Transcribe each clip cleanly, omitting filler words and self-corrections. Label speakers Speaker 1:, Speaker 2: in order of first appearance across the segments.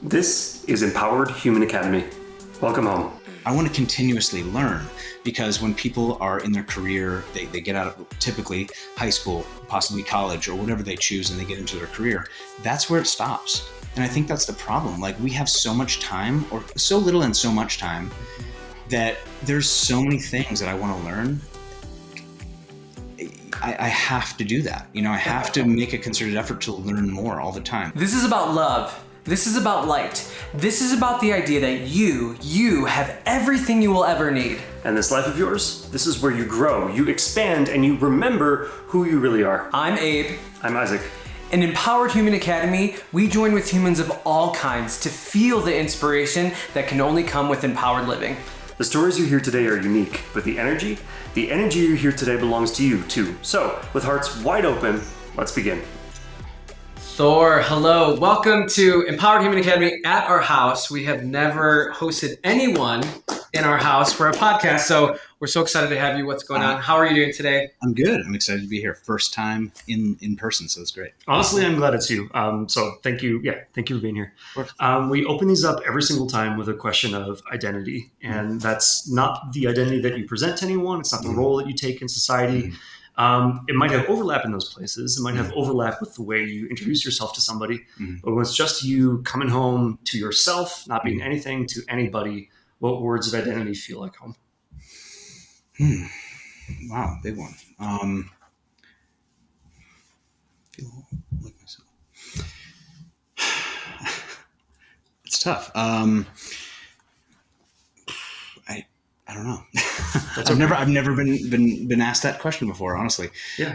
Speaker 1: This is Empowered Human Academy. Welcome home.
Speaker 2: I want to continuously learn because when people are in their career, they get out of typically high school, possibly college or whatever they choose, and they get into their career. That's where it stops. And I think that's the problem. Like, we have so much time, or so little and so much time, that there's so many things that I want to learn. I have to do that. I have to make a concerted effort to learn more all the time.
Speaker 3: This is about love. This is about light. This is about the idea that you have everything you will ever need.
Speaker 1: And this life of yours, this is where you grow, you expand, and you remember who you really are.
Speaker 3: I'm Abe.
Speaker 1: I'm Isaac.
Speaker 3: In Empowered Human Academy, we join with humans of all kinds to feel the inspiration that can only come with empowered living.
Speaker 1: The stories you hear today are unique, but the energy you hear today belongs to you too. So, with hearts wide open, let's begin.
Speaker 3: Thor, hello. Welcome to Empowered Human Academy at our house. We have never hosted anyone in our house for a podcast, so we're so excited to have you. What's going on? How are you doing today?
Speaker 2: I'm good. I'm excited to be here. First time in person, so it's great.
Speaker 1: Honestly, I'm glad it's you. So thank you. Yeah, thank you for being here. We open these up every single time with a question of identity, and that's not the identity that you present to anyone. It's not the role that you take in society. It might have overlap in those places. It might have overlap with the way you introduce yourself to somebody. But when it's just you coming home to yourself, not being anything to anybody, what words of identity feel like home?
Speaker 2: Wow, big one. Feel like myself. It's tough. I don't know. I've never been asked that question before, honestly.
Speaker 1: Yeah.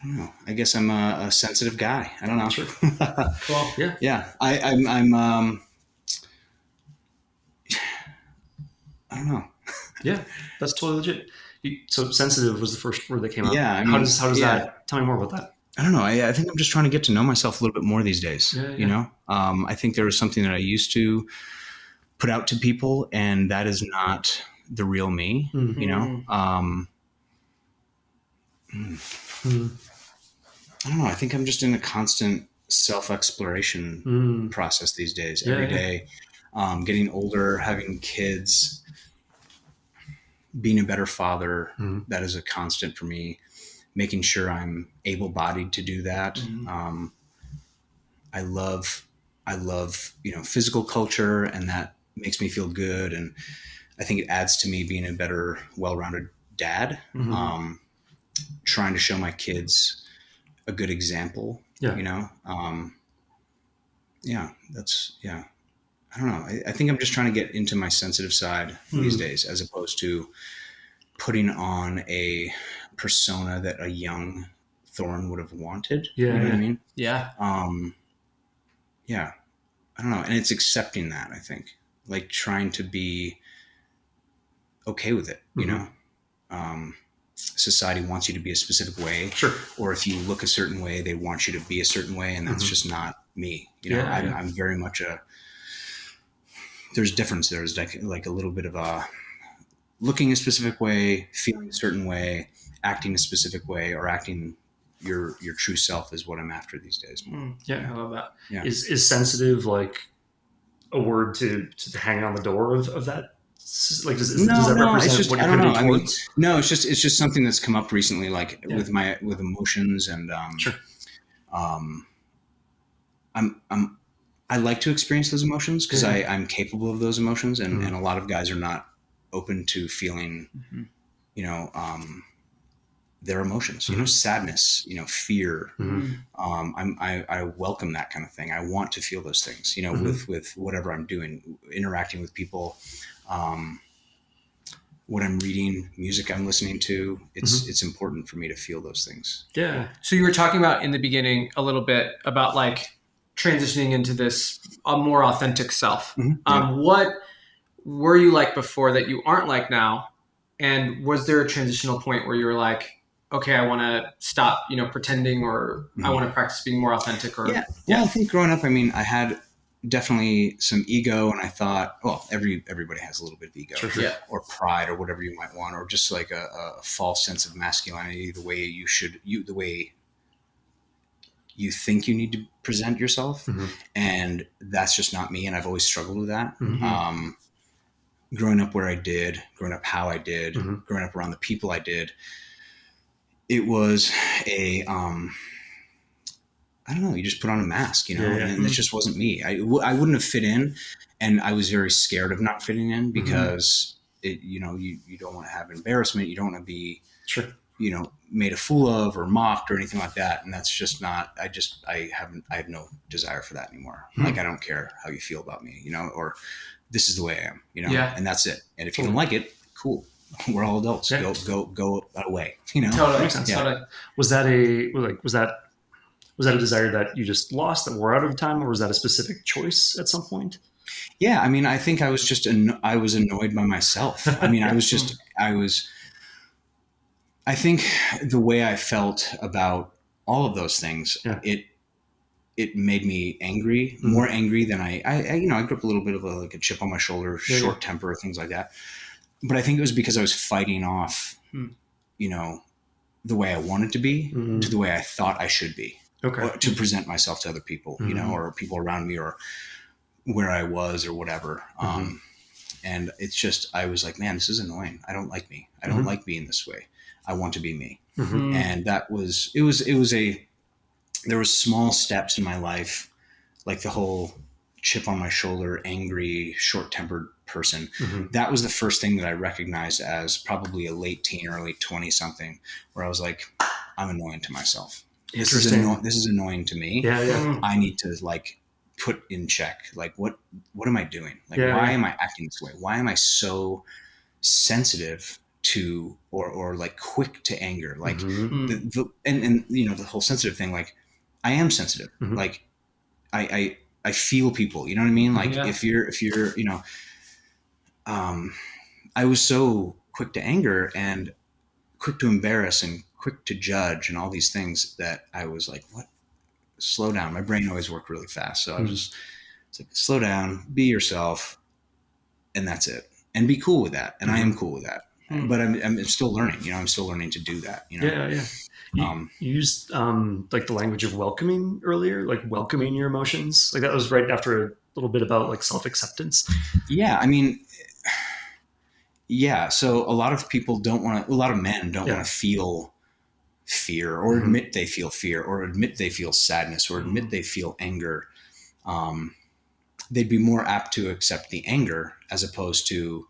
Speaker 2: I don't know. I guess I'm a sensitive guy. I don't know.
Speaker 1: Sure. Well, yeah.
Speaker 2: Yeah. I'm I don't know.
Speaker 1: Yeah, that's totally legit. So sensitive was the first word that came out.
Speaker 2: Yeah.
Speaker 1: How does that? Tell me more about that.
Speaker 2: I don't know. I think I'm just trying to get to know myself a little bit more these days.
Speaker 1: Yeah.
Speaker 2: I think there was something that I used to put out to people, and that is not the real me. I don't know. I think I'm just in a constant self-exploration process these days, every day. Getting older, having kids, being a better father, that is a constant for me. Making sure I'm able-bodied to do that. I love, physical culture, and that makes me feel good. And I think it adds to me being a better, well-rounded dad. Trying to show my kids a good example, I don't know. I think I'm just trying to get into my sensitive side these days, as opposed to putting on a persona that a young Thorin would have wanted.
Speaker 1: Yeah.
Speaker 2: You know what I mean?
Speaker 3: Yeah.
Speaker 2: Yeah. I don't know. And it's accepting that, I think. Like, trying to be okay with it, Society wants you to be a specific way.
Speaker 1: Sure.
Speaker 2: Or if you look a certain way, they want you to be a certain way, and that's just not me. I'm very much there's difference. There's like a little bit of a looking a specific way, feeling a certain way, acting a specific way, or acting your true self is what I'm after these days.
Speaker 1: Yeah, I love that.
Speaker 2: Yeah.
Speaker 1: Is sensitive like a word to hang on the door of that? Like, does that represent what you're heading towards?
Speaker 2: No, it's just something that's come up recently, like with emotions, and
Speaker 1: sure.
Speaker 2: I like to experience those emotions because I'm capable of those emotions, and a lot of guys are not open to feeling, their emotions. Sadness, fear. I welcome that kind of thing. I want to feel those things. With whatever I'm doing, interacting with people. What I'm reading, music I'm listening to, it's important for me to feel those things.
Speaker 1: Yeah.
Speaker 3: So you were talking about in the beginning a little bit about like transitioning into this more authentic self. What were you like before that you aren't like now? And was there a transitional point where you were like, okay, I want to stop, pretending, or I want to practice being more authentic? Or
Speaker 2: Well, I think growing up, I had definitely some ego, and I thought, well, everybody has a little bit of ego, or pride, or whatever you might want, or just like a false sense of masculinity, the way you think you need to present yourself.
Speaker 1: Mm-hmm.
Speaker 2: And that's just not me. And I've always struggled with that.
Speaker 1: Mm-hmm.
Speaker 2: Growing up where I did, growing up how I did,
Speaker 1: Mm-hmm.
Speaker 2: growing up around the people I did, it was I don't know, you just put on a mask, you know, and it just wasn't me. I wouldn't have fit in. And I was very scared of not fitting in because you don't want to have embarrassment. You don't want to be, made a fool of or mocked or anything like that. And that's just not, I have no desire for that anymore. Like, I don't care how you feel about me, or this is the way I am, and that's it. And if you don't like it, cool. We're all adults. Yeah. Go away,
Speaker 3: Totally makes sense.
Speaker 1: Yeah. Totally. Was that a desire that you just lost, that wore out over time, or was that a specific choice at some point?
Speaker 2: Yeah. I mean, I think I was just, I was annoyed by myself. I mean, I think the way I felt about all of those things, it made me angry, more angry than I grew up a little bit of a chip on my shoulder, short temper, things like that. But I think it was because I was fighting off, the way I wanted to be to the way I thought I should be, to present myself to other people, or people around me, or where I was, or whatever. And it's just, I was like, man, this is annoying. I don't like me. I don't like being this way. I want to be me. And there was small steps in my life, like the whole chip on my shoulder, angry, short-tempered person. That was the first thing that I recognized as probably a late teen, early 20 something, where I was like, I'm annoying to myself. This is annoying to me. I need to put in check. Like, what am I doing? Why am I acting this way? Why am I so sensitive to, or quick to anger? The whole sensitive thing, I am sensitive. I feel people, you know what I mean? If you're, I was so quick to anger and quick to embarrass and quick to judge and all these things that I was like, what? Slow down. My brain always worked really fast. So I was just, it's like, slow down, be yourself. And that's it. And be cool with that. And I am cool with that. But I'm still learning, I'm still learning to do that,
Speaker 1: You used the language of welcoming earlier, welcoming your emotions. That was right after a little bit about self-acceptance.
Speaker 2: Yeah. I mean, so a lot of people a lot of men don't want to feel fear, or admit they feel fear, or admit they feel sadness, or admit they feel anger. They'd be more apt to accept the anger as opposed to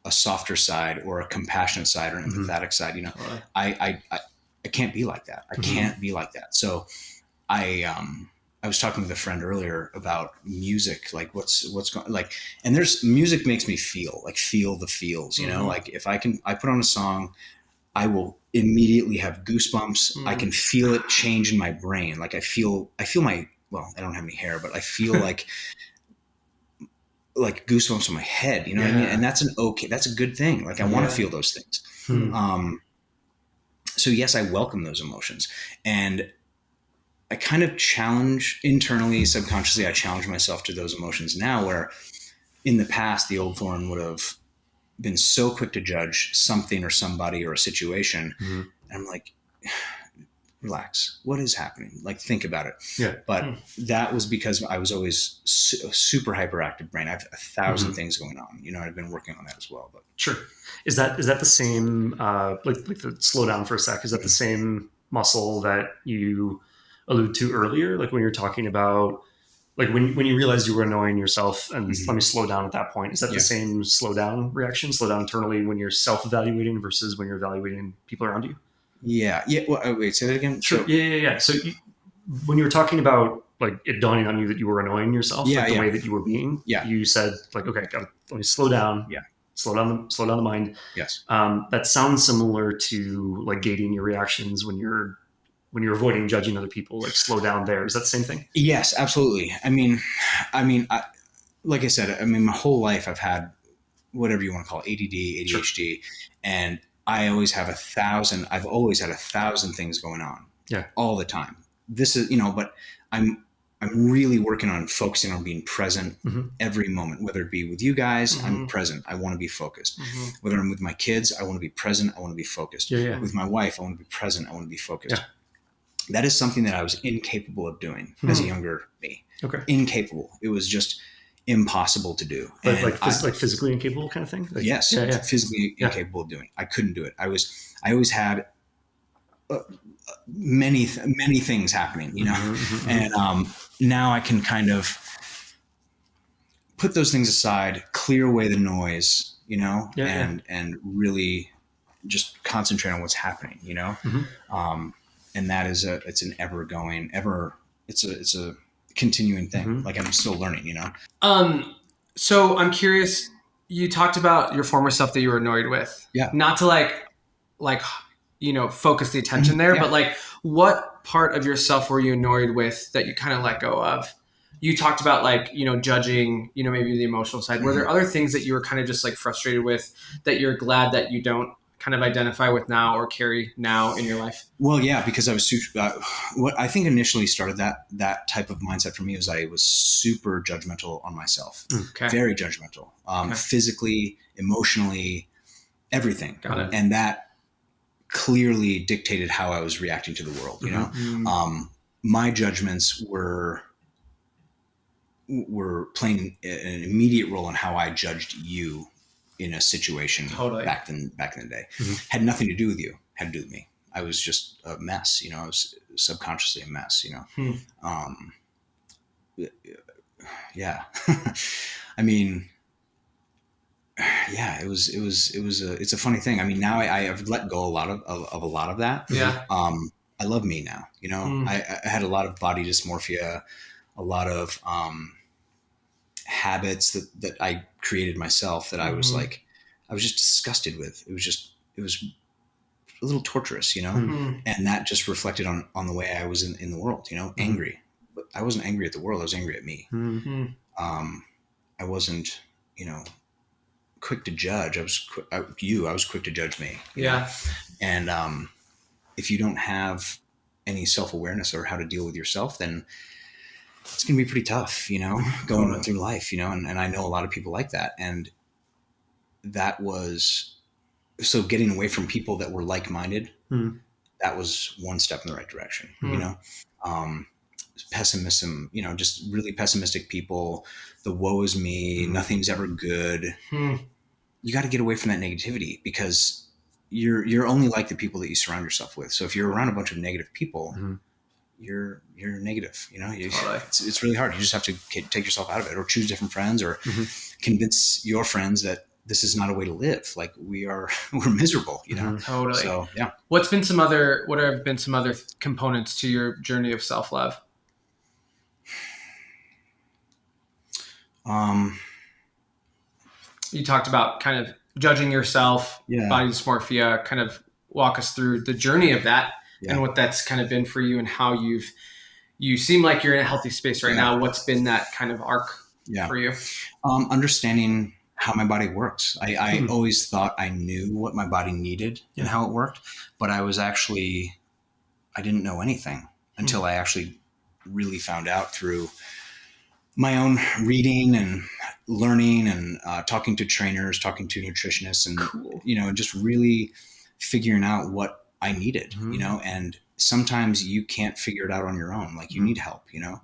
Speaker 2: a softer side, or a compassionate side, or an empathetic side. I can't be like that. I can't be like that. So I was talking with a friend earlier about music, what's going, and there's music makes me feel the feels, if I put on a song, I will immediately have goosebumps. I can feel it change in my brain. I feel my, well, I don't have any hair, but I feel like goosebumps on my head, what I mean? And that's that's a good thing. I want to feel those things. So yes, I welcome those emotions, and I kind of challenge internally, subconsciously, I challenge myself to those emotions now, where in the past, the old Thorin would have been so quick to judge something or somebody or a situation. And I'm like, relax. What is happening? Think about it. But that was because I was always a super hyperactive brain. I have 1,000 things going on. I've been working on that as well. But
Speaker 1: sure. Is that the same, the slow down for a sec, is that the same muscle that you allude to earlier? When you're talking about, when you realized you were annoying yourself and let me slow down at that point, is that the same slow down reaction, slow down internally when you're self-evaluating versus when you're evaluating people around you?
Speaker 2: Yeah. Well, wait, say that again.
Speaker 1: Sure. Yeah. So when you were talking about it dawning on you that you were annoying yourself, the way that you were being, you said okay, let me slow down.
Speaker 2: Yeah.
Speaker 1: Slow down the mind.
Speaker 2: Yes.
Speaker 1: That sounds similar to gating your reactions when you're avoiding judging other people. Slow down there. Is that the same thing?
Speaker 2: Yes, absolutely. I mean, like I said, my whole life I've had whatever you want to call it, ADD, ADHD, and I always have 1,000. I've always had 1,000 things going on.
Speaker 1: Yeah.
Speaker 2: All the time. This is, but I'm really working on focusing on being present every moment, whether it be with you guys, I'm present. I want to be focused. Whether I'm with my kids, I want to be present. I want to be focused. With my wife, I want to be present. I want to be focused. that is something that I was incapable of doing as a younger me.
Speaker 1: Okay.
Speaker 2: Incapable. It was just impossible to do.
Speaker 1: But like physically incapable kind of thing? Like,
Speaker 2: yes. Physically incapable of doing. I couldn't do it. I always had many things happening, you know, and now I can kind of put those things aside, clear away the noise, you know, and really just concentrate on what's happening, you know. And that is it's an it's a continuing thing. Like I'm still learning, you know.
Speaker 3: So I'm curious, you talked about your former self that you were annoyed with.
Speaker 2: Yeah.
Speaker 3: Not to like, you know, focus the attention there, but like what part of yourself were you annoyed with that you kind of let go of? You talked about like, you know, judging, you know, maybe the emotional side. Were there other things that you were kind of just like frustrated with that you're glad that you don't kind of identify with now or carry now in your life?
Speaker 2: Well, yeah, because I was what I think initially started that type of mindset for me was I was super judgmental on myself. Very judgmental, physically, emotionally, everything.
Speaker 3: Got it.
Speaker 2: And that clearly dictated how I was reacting to the world. You know, my judgments were playing an immediate role in how I judged you in a situation back in the day. Had nothing to do with you, had to do with me. I was just a mess, you know, I was subconsciously a mess, you know. Yeah. I mean, yeah, it's a funny thing. I mean, now I have let go a lot of that.
Speaker 3: Yeah.
Speaker 2: I love me now, you know. I had a lot of body dysmorphia, a lot of habits that I created myself that I was like, I was just disgusted with. It was a little torturous, you know, and that just reflected on the way I was in the world, you know, angry, but I wasn't angry at the world. I was angry at me. I wasn't, you know, quick to judge. I was quick to judge me.
Speaker 3: Yeah.
Speaker 2: And, if you don't have any self-awareness or how to deal with yourself, then it's going to be pretty tough, you know, going through life, you know, and I know a lot of people like that. And that was, so getting away from people that were like-minded, that was one step in the right direction, you know. Pessimism, you know, just really pessimistic people, the woe is me, nothing's ever good. You got to get away from that negativity because you're only like the people that you surround yourself with. So if you're around a bunch of negative people, you're negative, you know. It's really hard. You just have to take yourself out of it, or choose different friends, or convince your friends that this is not a way to live. Like we're miserable, you know.
Speaker 3: Totally.
Speaker 2: So yeah.
Speaker 3: What have been some other components to your journey of self-love? You talked about kind of judging yourself, body dysmorphia. Kind of walk us through the journey of that and what that's kind of been for you, and how you seem like you're in a healthy space right now. What's been that kind of arc for you?
Speaker 2: Understanding how my body works. I always thought I knew what my body needed and how it worked, but I didn't know anything until I actually really found out through my own reading and learning and talking to trainers, talking to nutritionists, and you know, just really figuring out what I needed, you know. And sometimes you can't figure it out on your own. Like you need help, you know.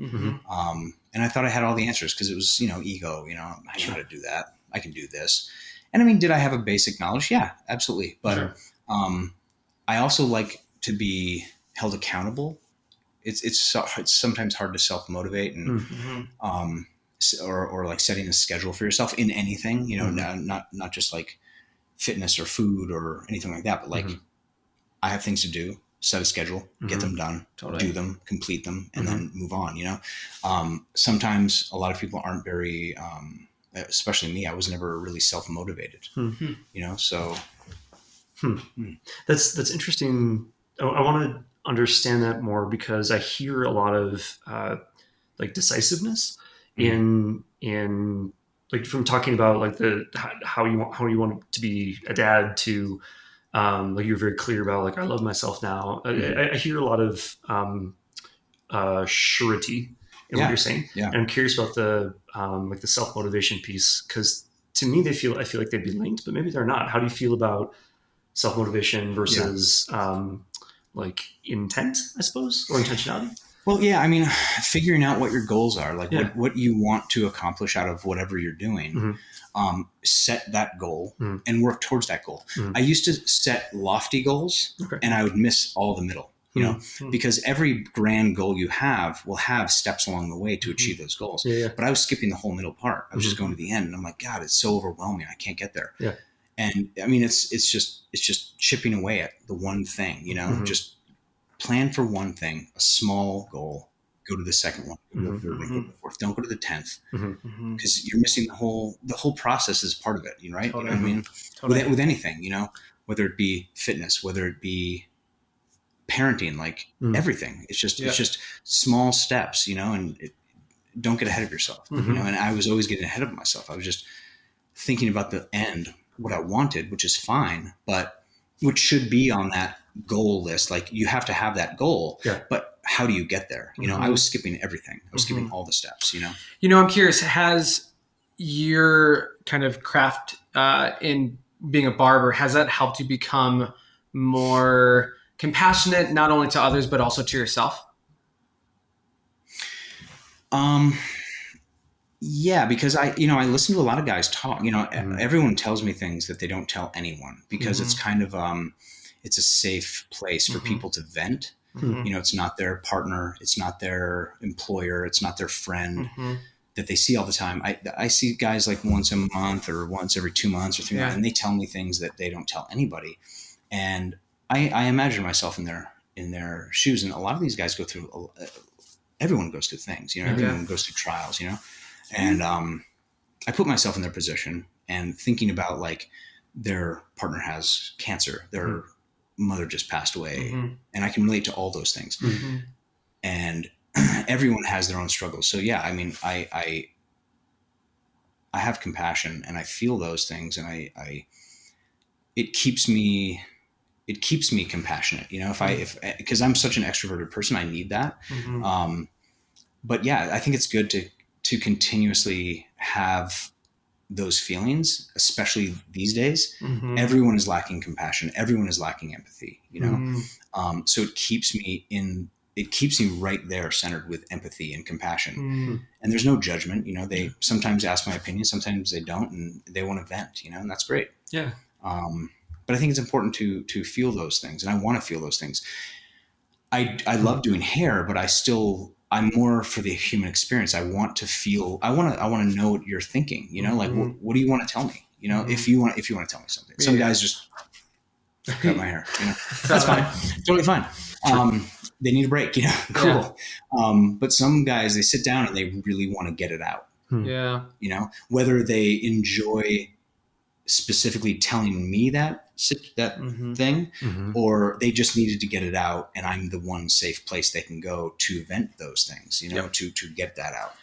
Speaker 2: And I thought I had all the answers because it was, you know, ego. You know, I know how to do that. I can do this. And I mean, did I have a basic knowledge? Yeah, absolutely. But I also like to be held accountable. It's sometimes hard to self-motivate and or like setting a schedule for yourself in anything, you know, not just like fitness or food or anything like that, but like I have things to do, set a schedule, get them done, do them, complete them, and then move on, you know. Sometimes a lot of people aren't very, especially me, I was never really self-motivated, you know, so.
Speaker 1: That's interesting. I want to understand that more because I hear a lot of like decisiveness in like from talking about like how you want to be a dad to like you're very clear about like I love myself now. I hear a lot of surety in what you're saying. And I'm curious about the like the self-motivation piece, because to me I feel like they'd be linked, but maybe they're not. How do you feel about self-motivation versus like intent, I suppose, or intentionality?
Speaker 2: Well, yeah, I mean, figuring out what your goals are, like what you want to accomplish out of whatever you're doing, set that goal and work towards that goal. I used to set lofty goals and I would miss all the middle, you know, because every grand goal you have will have steps along the way to achieve those goals. But I was skipping the whole middle part. I was just going to the end and I'm like, God, it's so overwhelming. I can't get there. And I mean, it's just chipping away at the one thing, you know, just plan for one thing, a small goal, go to the second one, go to the third one, go to the fourth. Don't go to the 10th because you're missing the whole process is part of it, you know, right?
Speaker 3: Totally.
Speaker 2: You know what I mean? With anything, you know, whether it be fitness, whether it be parenting, like everything, it's just small steps, you know, and don't get ahead of yourself, you know, and I was always getting ahead of myself. I was just thinking about the end, what I wanted, which is fine, but which should be on that goal list. Like you have to have that goal, but how do you get there? You know, I was skipping everything. I was skipping all the steps, you know?
Speaker 3: You know, I'm curious, has your kind of craft in being a barber, has that helped you become more compassionate, not only to others, but also to yourself?
Speaker 2: Yeah, because I listen to a lot of guys talk, you know, everyone tells me things that they don't tell anyone because it's kind of, it's a safe place for people to vent. You know, it's not their partner. It's not their employer. It's not their friend that they see all the time. I see guys like once a month or once every 2 months or 3 months, and they tell me things that they don't tell anybody. And I imagine myself in their shoes. And a lot of these guys go through, everyone goes through things, you know, everyone goes through trials, you know, and I put myself in their position and thinking about like their partner has cancer, their mother just passed away, and I can relate to all those things. And everyone has their own struggles. So yeah, I mean, I have compassion and I feel those things, and it keeps me compassionate, you know, because I'm such an extroverted person, I need that. But yeah, I think it's good to continuously have those feelings, especially these days. Everyone is lacking compassion. Everyone is lacking empathy, you know? So it keeps me right there centered with empathy and compassion. And there's no judgment, you know, they sometimes ask my opinion, sometimes they don't, and they want to vent, you know, and that's great.
Speaker 1: Yeah.
Speaker 2: But I think it's important to feel those things, and I want to feel those things. I love doing hair, but I'm more for the human experience. I want to feel, I want to know what you're thinking, you know, like, what do you want to tell me? You know, if you want to tell me something, some guys just cut my hair, you know, that's fine. Totally fine. They need a break, you know, cool. But some guys, they sit down and they really want to get it out.
Speaker 3: Yeah.
Speaker 2: You know, whether they enjoy specifically telling me that thing, or they just needed to get it out, and I'm the one safe place they can go to vent those things, you know, to get that out.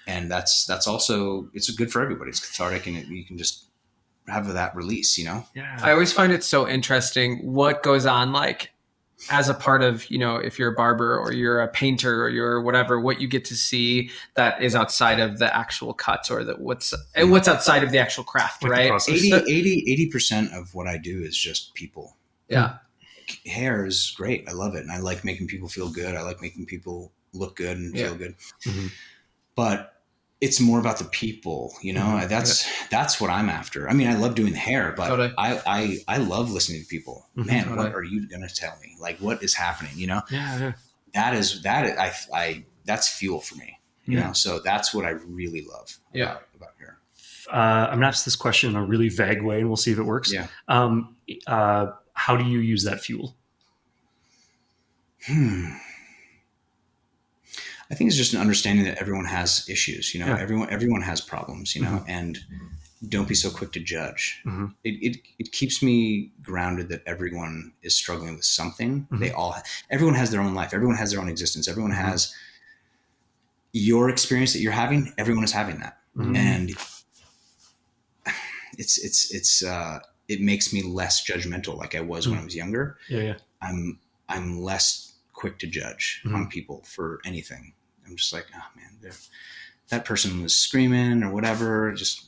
Speaker 2: And that's also, it's good for everybody. It's cathartic, and you can just have that release, you know?
Speaker 1: Yeah.
Speaker 3: I always find it so interesting what goes on, like, as a part of, you know, if you're a barber or you're a painter or you're whatever, what you get to see that is outside of the actual cuts, or what's outside of the actual craft,
Speaker 1: Like
Speaker 3: right?
Speaker 2: 80% of what I do is just people.
Speaker 3: Yeah.
Speaker 2: Hair is great. I love it. And I like making people feel good. I like making people look good and feel good. But it's more about the people, you know, that's what I'm after. I mean, I love doing the hair, but
Speaker 3: Totally.
Speaker 2: I love listening to people. Man, totally. What are you going to tell me? Like, what is happening? You know, that's fuel for me, you know? So that's what I really love about hair.
Speaker 1: I'm going to ask this question in a really vague way, and we'll see if it works.
Speaker 2: Yeah.
Speaker 1: How do you use that fuel?
Speaker 2: I think it's just an understanding that everyone has issues, you know, everyone has problems, you know, and don't be so quick to judge. It keeps me grounded that everyone is struggling with something. Everyone has their own life. Everyone has their own existence. Everyone has your experience that you're having. Everyone is having that. And it makes me less judgmental like I was when I was younger. I'm less quick to judge on people for anything. I'm just like, oh man, that person was screaming or whatever. Just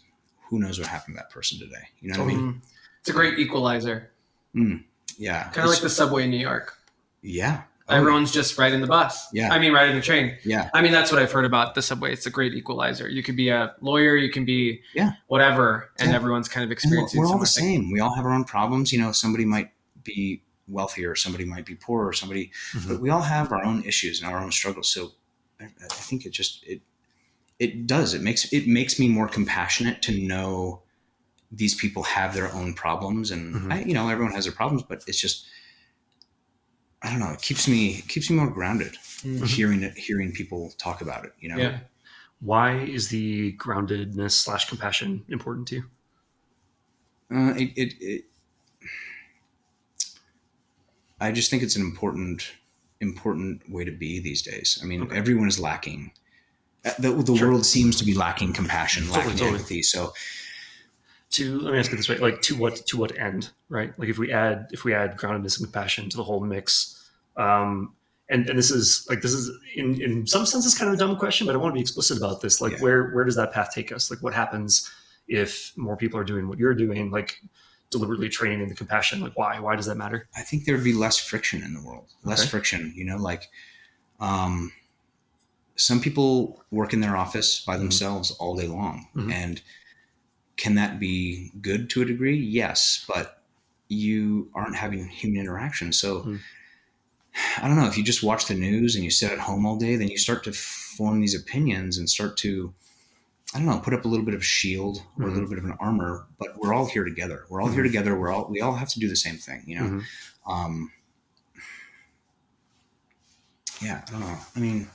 Speaker 2: who knows what happened to that person today? You know what I mean?
Speaker 3: It's a great equalizer.
Speaker 2: Yeah.
Speaker 3: Kind of like the subway in New York.
Speaker 2: Yeah.
Speaker 3: Everyone's just riding the bus.
Speaker 2: Yeah.
Speaker 3: I mean, riding the train.
Speaker 2: Yeah.
Speaker 3: I mean, that's what I've heard about the subway. It's a great equalizer. You could be a lawyer, you can be whatever, and everyone's kind of experiencing.
Speaker 2: We're all the same. We all have our own problems. Somebody might be wealthier, somebody might be poorer, but we all have our own issues and our own struggles. So I think it does. It makes me more compassionate to know these people have their own problems, and everyone has their problems, but it's just, I don't know. It keeps me more grounded, hearing people talk about it.
Speaker 3: Yeah.
Speaker 1: Why is the groundedness / compassion important to you?
Speaker 2: I just think it's an important way to be these days. I mean, everyone is lacking. The world seems to be lacking compassion, lacking empathy. So,
Speaker 1: let me ask it this way: like, to what end, right? Like, if we add groundedness and compassion to the whole mix, and this is in some sense kind of a dumb question, but I want to be explicit about this. Like, where does that path take us? Like, what happens if more people are doing what you're doing? Like, deliberately training in the compassion. Like, why does that matter?
Speaker 2: I think there would be less friction in the world. Less friction. Some people work in their office by themselves all day long, and can that be good to a degree? Yes, but you aren't having human interaction. So I don't know, if you just watch the news and you sit at home all day, then you start to form these opinions and start to, I don't know, put up a little bit of a shield or a little bit of an armor, but we're all here together. We're all here together. We all have to do the same thing, I don't know. I mean,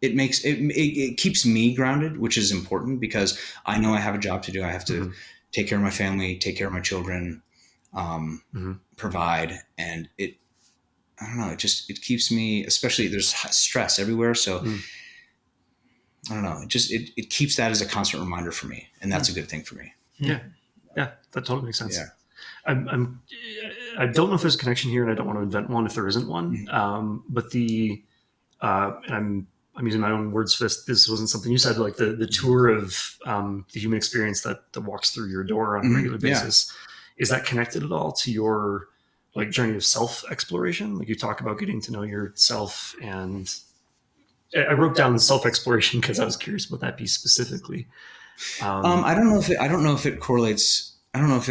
Speaker 2: it keeps me grounded, which is important because I know I have a job to do. I have to take care of my family, take care of my children, provide. And I don't know, it keeps me, especially there's stress everywhere. So I don't know, it keeps that as a constant reminder for me. And that's a good thing for me.
Speaker 1: Yeah. Yeah. That totally makes sense.
Speaker 2: Yeah.
Speaker 1: I don't know if there's a connection here, and I don't want to invent one if there isn't one. But and I'm using my own words for this. This wasn't something you said, like the tour of the human experience that walks through your door on a regular basis. Is that connected at all to your like journey of self-exploration? Like, you talk about getting to know yourself, and I wrote down self-exploration because I was curious about that piece specifically.
Speaker 2: I don't know if it correlates. I don't know if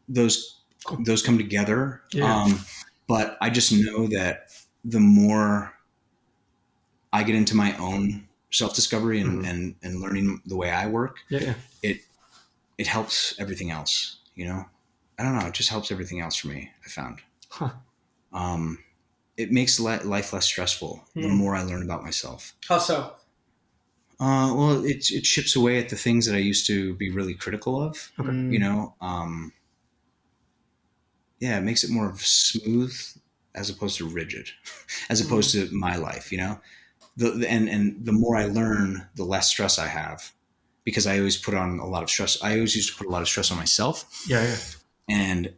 Speaker 2: those come together. Yeah. But I just know that the more I get into my own self-discovery and learning the way I work, it helps everything else, I don't know. It just helps everything else for me, I found. It makes life less stressful the more I learn about myself.
Speaker 3: How so?
Speaker 2: Well, it chips away at the things that I used to be really critical of, it makes it more smooth as opposed to rigid, as opposed to my life, and the more I learn, the less stress I have, because I always put on a lot of stress. I always used to put a lot of stress on myself. Yeah. And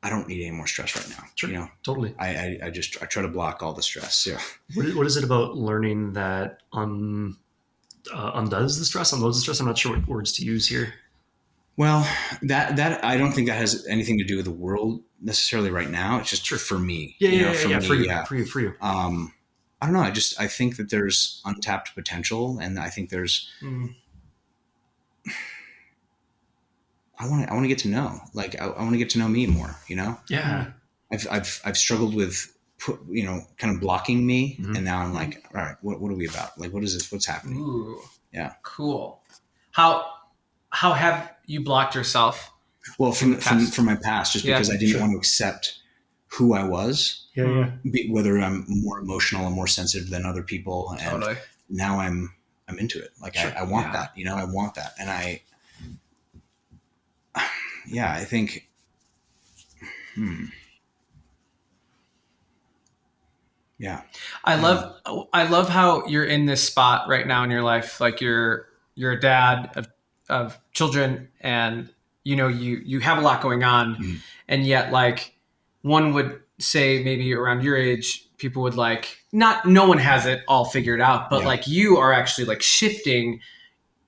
Speaker 2: I don't need any more stress right now.
Speaker 1: Sure. Totally.
Speaker 2: I try to block all the stress. Yeah.
Speaker 1: What is it about learning that undoes the stress, unloads the stress? I'm not sure what words to use here.
Speaker 2: Well, that I don't think that has anything to do with the world necessarily right now. It's just for me.
Speaker 1: For you.
Speaker 2: I don't know. I think that there's untapped potential, and I think there's. I want to get to know. Like, I want to get to know me more.
Speaker 1: Yeah.
Speaker 2: I've struggled with kind of blocking me, and now I'm like, all right, what are we about? Like, what is this? What's happening?
Speaker 3: Ooh,
Speaker 2: yeah.
Speaker 3: Cool. How have you blocked yourself?
Speaker 2: Well, from my past, just because I didn't want to accept who I was.
Speaker 1: Yeah.
Speaker 2: Whether I'm more emotional and more sensitive than other people, and now I'm into it. Like, I want that. I want that, and I think. Yeah.
Speaker 3: I love how you're in this spot right now in your life. Like, you're a dad of children, and you have a lot going on, and yet, like, one would say maybe around your age, people would no one has it all figured out, but like, you are actually like shifting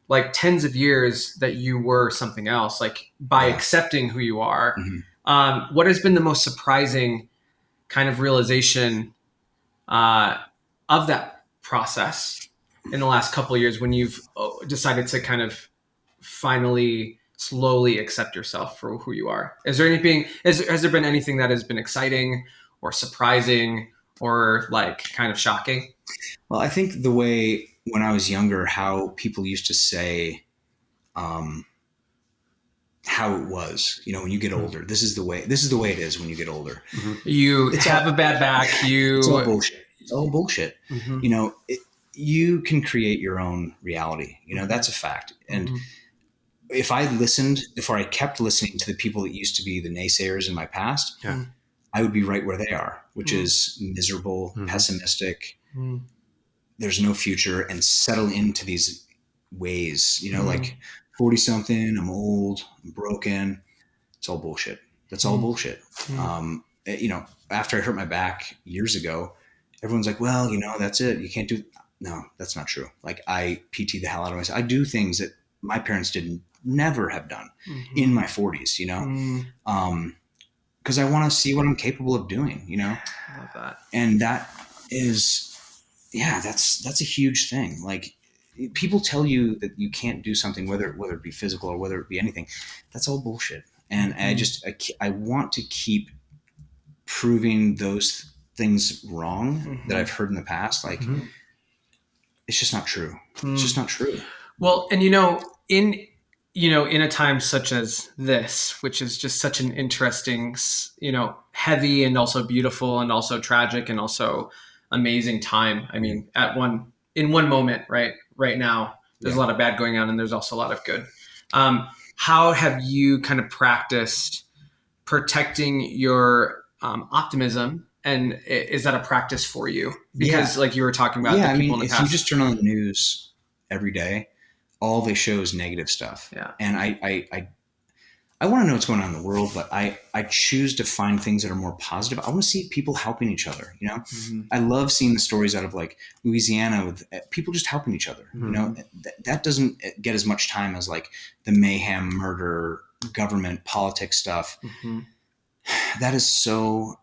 Speaker 3: like tens of years that you were something else, like by accepting who you are, What has been the most surprising kind of realization of that process in the last couple of years when you've decided to kind of finally slowly accept yourself for who you are? Is there anything, has there been anything that has been exciting or surprising or like kind of shocking?
Speaker 2: Well, I think the way when I was younger, how people used to say, how it was, when you get older, this is the way it is when you get older.
Speaker 3: You have a bad back.
Speaker 2: It's all bullshit. It's all bullshit. You can create your own reality. That's a fact. And if I kept listening to the people that used to be the naysayers in my past, I would be right where they are, which is miserable, pessimistic. There's no future, and settle into these ways, like 40 something, I'm old, I'm broken. It's all bullshit. That's all bullshit. After I hurt my back years ago, everyone's like, well, that's it. You can't do. No, that's not true. Like I PT the hell out of myself. I do things that my parents never have done in my 40s, because I want to see what I'm capable of doing,
Speaker 3: I love that.
Speaker 2: And that is, that's a huge thing. Like people tell you that you can't do something, whether it be physical or whether it be anything. That's all bullshit. And I want to keep proving those things wrong that I've heard in the past. Like it's just not true. It's just not true.
Speaker 3: Well, and in a time such as this, which is just such an interesting, heavy and also beautiful and also tragic and also amazing time. I mean, in one moment, right now, there's a lot of bad going on and there's also a lot of good. How have you kind of practiced protecting your optimism? And is that a practice for you? Because like you were talking about the people in the past.
Speaker 2: If you just turn on the news every day, all they show is negative stuff.
Speaker 3: Yeah.
Speaker 2: And I want to know what's going on in the world, but I choose to find things that are more positive. I want to see people helping each other. I love seeing the stories out of like Louisiana with people just helping each other. That doesn't get as much time as like the mayhem, murder, government, politics stuff. That is so.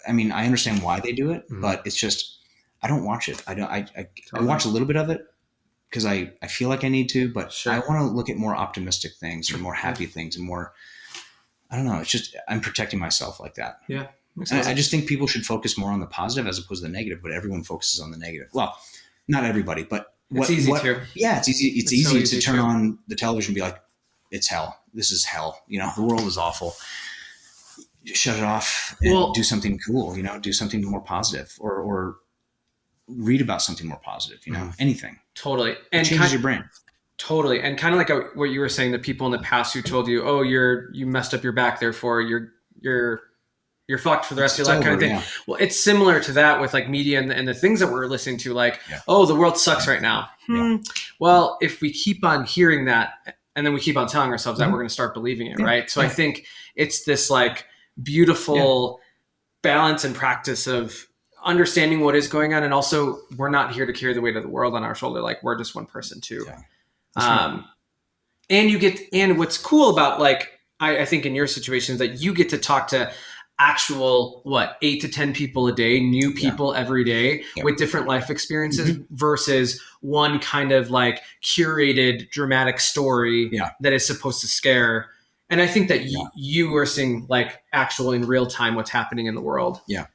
Speaker 2: I understand why they do it, but it's just I don't watch it. I watch a little bit of it because I feel like I need to, but I want to look at more optimistic things or more happy things and more. I don't know. It's just I'm protecting myself like that.
Speaker 3: Yeah,
Speaker 2: I just think people should focus more on the positive as opposed to the negative. But everyone focuses on the negative. Well, not everybody, but
Speaker 3: it's easy to.
Speaker 2: Yeah, it's easy. It's easy to turn on the television and be like, "It's hell. This is hell. The world is awful." Shut it off and do something cool, do something more positive or read about something more positive, anything.
Speaker 3: Totally.
Speaker 2: And it changes your brain.
Speaker 3: Totally. And kind of like what you were saying, the people in the past who told you, oh, you messed up your back, therefore you're fucked for the rest of your life kind of thing. Yeah. Well, it's similar to that with like media and the things that we're listening to, like, oh, the world sucks right now. Well, if we keep on hearing that and then we keep on telling ourselves that, we're going to start believing it. Right. So I think it's this like beautiful balance and practice of understanding what is going on. And also we're not here to carry the weight of the world on our shoulder. Like we're just one person too. Right. And what's cool about like, I think in your situation is that you get to talk to actual 8 to 10 people a day, new people every day with different life experiences versus one kind of like curated dramatic story that is supposed to scare. And I think that you are seeing like actual in real time what's happening in the world.
Speaker 2: Yeah.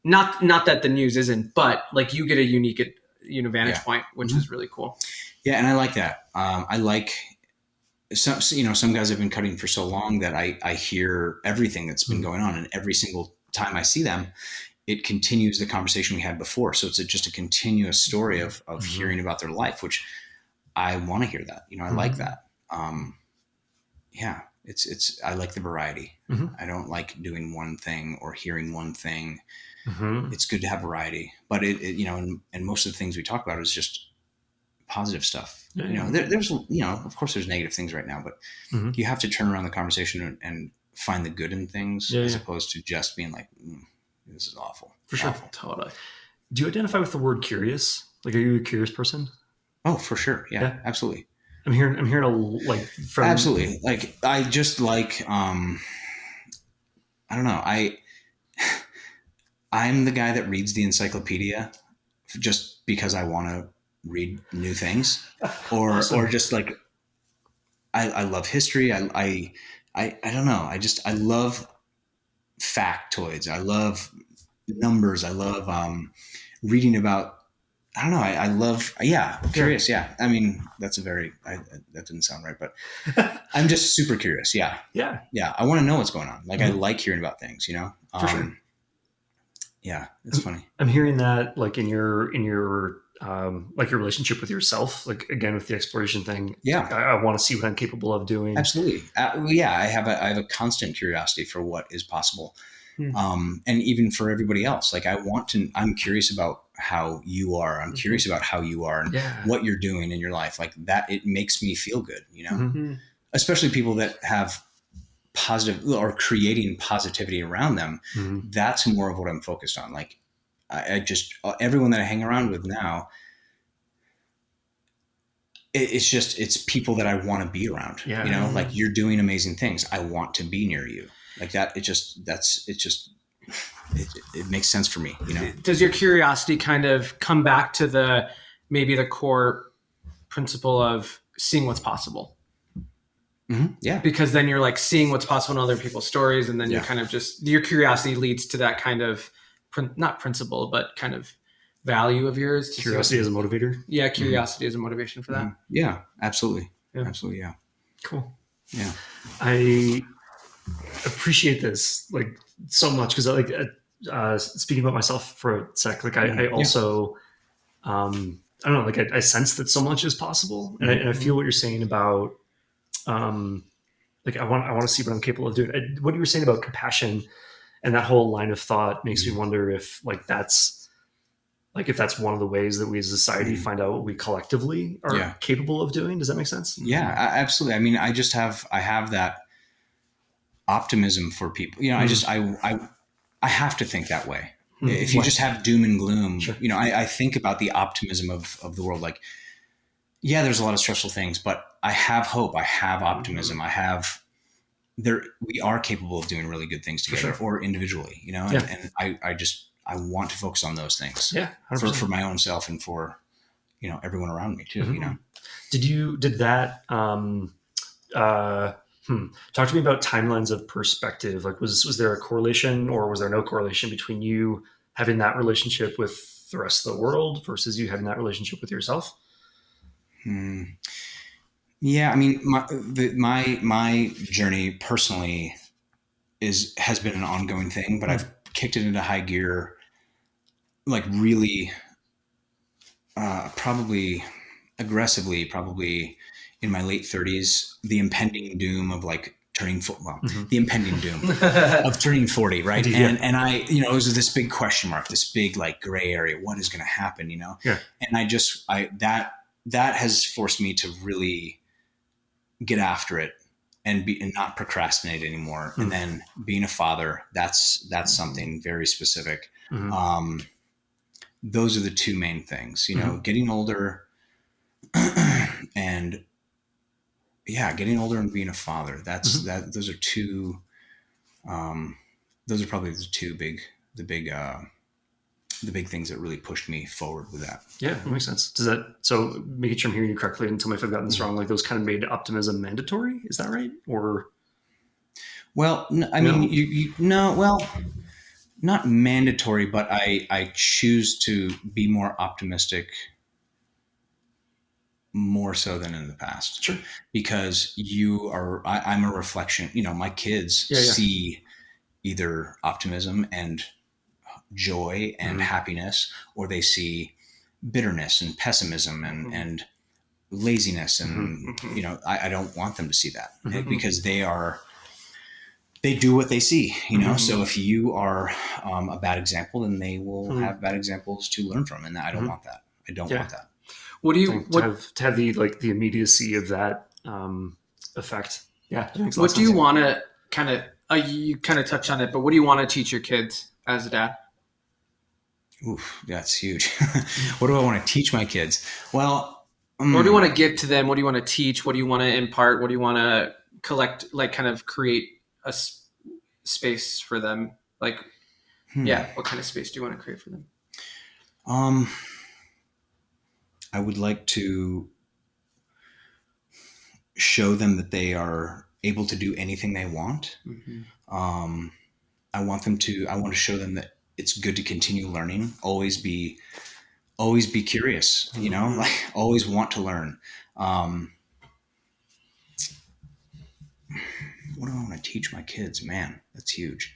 Speaker 3: Not that the news isn't, but like you get a unique vantage point, which is really cool.
Speaker 2: Yeah, and I like that. I like some guys have been cutting for so long that I hear everything that's been going on, and every single time I see them, it continues the conversation we had before. So it's just a continuous story of hearing about their life, which I want to hear that. I like that. It's I like the variety. I don't like doing one thing or hearing one thing. It's good to have variety, but and most of the things we talk about is just positive stuff. There's of course there's negative things right now, but you have to turn around the conversation and find the good in things as opposed to just being like, this is awful.
Speaker 1: For sure.
Speaker 2: Awful.
Speaker 3: Totally.
Speaker 1: Do you identify with the word curious? Like, are you a curious person?
Speaker 2: Oh, for sure. Yeah. Absolutely.
Speaker 1: I'm hearing a like from
Speaker 2: absolutely. Like I just like I don't know. I'm the guy that reads the encyclopedia just because I want to read new things, or
Speaker 1: Awesome.
Speaker 2: or just like I love history. I don't know. I love factoids. I love numbers. I love reading about. I don't know. I love. Yeah, curious. Yeah. I mean, that didn't sound right, but I'm just super curious. Yeah.
Speaker 1: Yeah.
Speaker 2: Yeah. I want to know what's going on. Like I like hearing about things. You know.
Speaker 1: For sure.
Speaker 2: Yeah, it's funny.
Speaker 1: I'm hearing that like in your like your relationship with yourself, like again with the exploration thing.
Speaker 2: Yeah,
Speaker 1: I want to see what I'm capable of doing.
Speaker 2: Absolutely. Yeah, I have a constant curiosity for what is possible, and even for everybody else. Like I'm curious about how you are. I'm curious about how you are and what you're doing in your life. Like that, it makes me feel good. You know, especially people that have positive or creating positivity around them. That's more of what I'm focused on. Like I just everyone that I hang around with now, it's people that I want to be around. You know, like you're doing amazing things. I want to be near you. Like that. It makes sense for me. You know.
Speaker 3: Does your curiosity kind of come back to maybe the core principle of seeing what's possible?
Speaker 2: Mm-hmm. Yeah.
Speaker 3: Because then you're like seeing what's possible in other people's stories. And then you're kind of just, your curiosity leads to that kind of, not principle, but kind of value of yours.
Speaker 1: Curiosity as a motivator.
Speaker 3: Yeah. Curiosity as a motivation for that.
Speaker 2: Yeah, absolutely. Yeah. Absolutely. Yeah.
Speaker 1: Cool.
Speaker 2: Yeah.
Speaker 1: I appreciate this like so much. Cause like, speaking about myself for a sec, like I also, I don't know, like I sense that so much is possible. And I feel what you're saying about, like I want to see what I'm capable of doing. What you were saying about compassion and that whole line of thought makes me wonder if if that's one of the ways that we as a society find out what we collectively are capable of doing. Does that make sense?
Speaker 2: Yeah, absolutely. I mean, I have that optimism for people. You know, I have to think that way. If you just have doom and gloom, you know, I think about the optimism of the world. Like, yeah, there's a lot of stressful things, but I have hope. I have optimism. We are capable of doing really good things together or individually, you know, and I want to focus on those things for my own self and for, you know, everyone around me too, you know.
Speaker 1: Did that, talk to me about timelines of perspective. Like was there a correlation or was there no correlation between you having that relationship with the rest of the world versus you having that relationship with yourself?
Speaker 2: Yeah, I mean, my journey personally has been an ongoing thing, but I've kicked it into high gear, like really, probably aggressively, probably in my late 30s. The impending doom of like the impending doom of turning 40, right? And I, you know, it was this big question mark, this big like gray area. What is going to happen, you know? Yeah. And that has forced me to really get after it and not procrastinate anymore. And then being a father, that's something very specific. Those are the two main things, you know, getting older and being a father. Those are two, those are probably the big things that really pushed me forward with that. Yeah,
Speaker 1: that makes sense. So making sure I'm hearing you correctly and tell me if I've gotten this wrong, like those kind of made optimism mandatory. Is that right? Or?
Speaker 2: Well, I mean, well, not mandatory, but I choose to be more optimistic more so than in the past.
Speaker 1: Sure.
Speaker 2: Because I'm a reflection, you know, my kids see either optimism and joy and happiness, or they see bitterness and pessimism and laziness. And, you know, I don't want them to see that because they do what they see, you know? So if you are a bad example, then they will have bad examples to learn from. And I don't want that. I don't want that.
Speaker 1: What do you to have the like the immediacy of that effect? Yeah.
Speaker 3: What do you want to kind of you kind of touched on it, but what do you want to teach your kids as a dad?
Speaker 2: Oof, that's huge. What do I want to teach my kids? Well,
Speaker 3: what do you want to give to them? What do you want to teach? What do you want to impart? What do you want to collect? Like, kind of create a space for them? Like, what kind of space do you want to create for them?
Speaker 2: I would like to show them that they are able to do anything they want. I want to show them that it's good to continue learning, always be curious, like always want to learn. What do I want to teach my kids? Man, that's huge.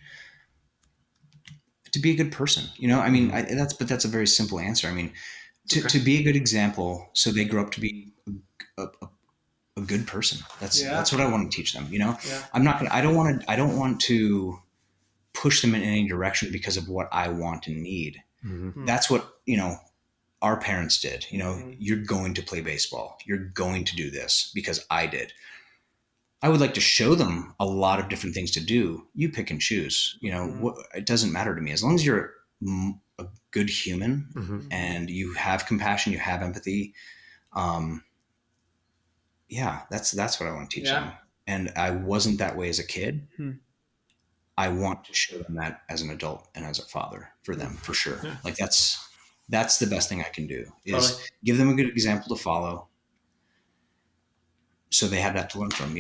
Speaker 2: To be a good person, I mean, that's a very simple answer. I mean, to be a good example, so they grow up to be a good person. That's what I want to teach them. I don't want to push them in any direction because of what I want and need. That's what, our parents did. You're going to play baseball. You're going to do this because I did. I would like to show them a lot of different things to do. You pick and choose. It doesn't matter to me as long as you're a good human and you have compassion, you have empathy. That's what I want to teach them. And I wasn't that way as a kid. I want to show them that as an adult and as a father for them, for sure. Yeah. Like that's the best thing I can do is give them a good example to follow. So they have that to learn from,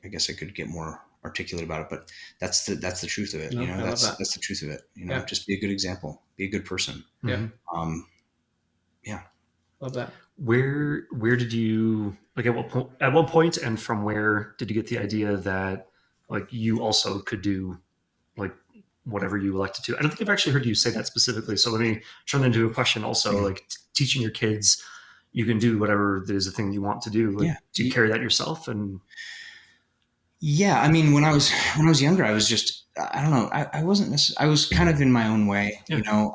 Speaker 2: I guess I could get more articulate about it, but that's the truth of it. That's the truth of it. Just be a good example, be a good person.
Speaker 3: Yeah.
Speaker 1: Love that. Where did you, like, at what point and from where did you get the idea that like you also could do like whatever you elected to? I don't think I've actually heard you say that specifically. So let me turn that into a question also, like teaching your kids, you can do whatever there's a thing you want to do. Like, do you carry that yourself? And
Speaker 2: I mean, when I was younger, I was just, I don't know. I wasn't necessarily, I was kind of in my own way, I don't know.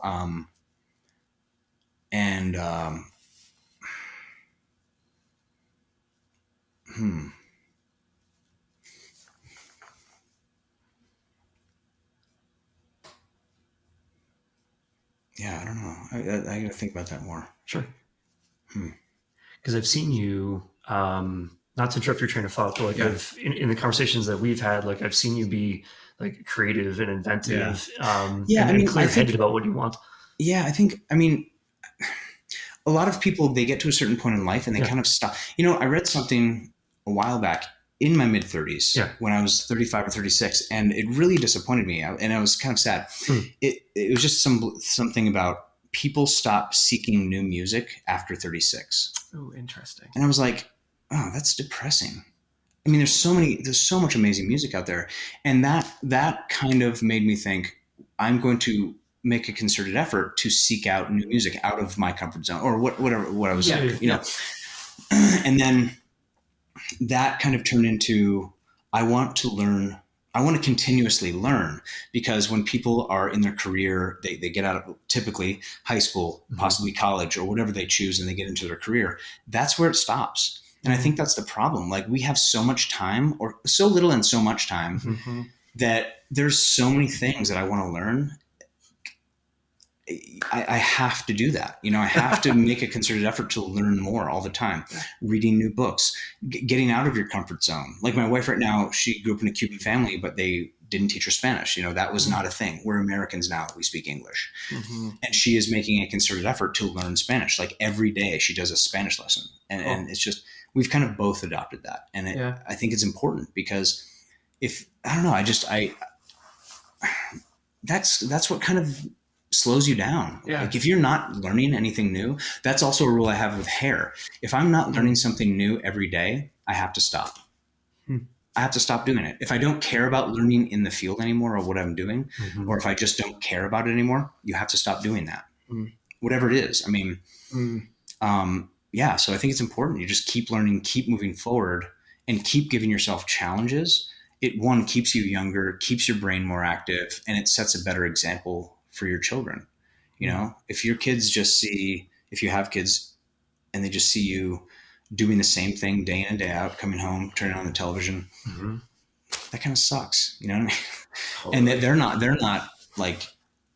Speaker 2: I got to think about that more.
Speaker 1: Sure. Because I've seen you, not to interrupt your train of thought, but like in the conversations that we've had, like I've seen you be like creative and inventive, and clear-headed about what you want. Yeah,
Speaker 2: I mean, a lot of people, they get to a certain point in life and they kind of stop. I read something a while back in my mid 30s when I was 35 or 36, and it really disappointed me. And I was kind of sad. It was just something about people stop seeking new music after 36.
Speaker 3: Oh, interesting.
Speaker 2: And I was like, oh, that's depressing. I mean, there's so much amazing music out there. And that kind of made me think, I'm going to make a concerted effort to seek out new music out of my comfort zone or what I was, and then that kind of turned into, I want to continuously learn, because when people are in their career, they get out of typically high school, possibly college or whatever they choose, and they get into their career. That's where it stops. And I think that's the problem. Like, we have so much time, or so little and so much time, that there's so many things that I want to learn. I have to do that. I have to make a concerted effort to learn more all the time, reading new books, getting out of your comfort zone. Like my wife right now, she grew up in a Cuban family, but they didn't teach her Spanish. That was not a thing. We're Americans now. We speak English. And she is making a concerted effort to learn Spanish. Like every day she does a Spanish lesson. And it's just, we've kind of both adopted that. And I think it's important, because that's what kind of slows you down. Like if you're not learning anything new, that's also a rule I have with hair. If I'm not learning something new every day, I have to stop. I have to stop doing it. If I don't care about learning in the field anymore or what I'm doing, or if I just don't care about it anymore, you have to stop doing that. Whatever it is. I mean, so I think it's important. You just keep learning, keep moving forward, and keep giving yourself challenges. It keeps you younger, keeps your brain more active, and it sets a better example for your children. If your kids if you have kids and they just see you doing the same thing day in and day out, coming home, turning on the television, that kind of sucks. You know what I mean? Totally. And they're not like,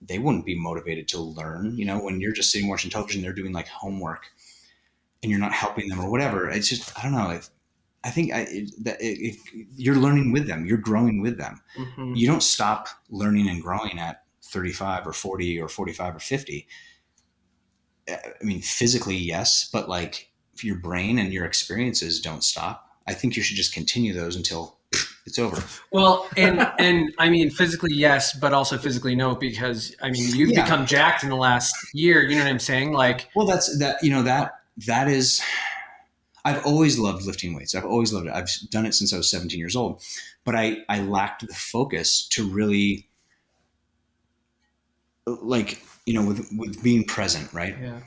Speaker 2: they wouldn't be motivated to learn, when you're just sitting watching television, they're doing like homework and you're not helping them or whatever. It's just, I don't know. I think you're learning with them. You're growing with them.
Speaker 3: Mm-hmm.
Speaker 2: You don't stop learning and growing at 35 or 40 or 45 or 50. I mean, physically, yes, but like your brain and your experiences don't stop. I think you should just continue those until it's over.
Speaker 3: Well, and I mean, physically, yes, but also physically, no, because I mean, you've become jacked in the last year. You know what I'm saying? Like,
Speaker 2: well, that is, I've always loved lifting weights. I've always loved it. I've done it since I was 17 years old, but I lacked the focus to really, like, with being present, right?
Speaker 3: Yeah.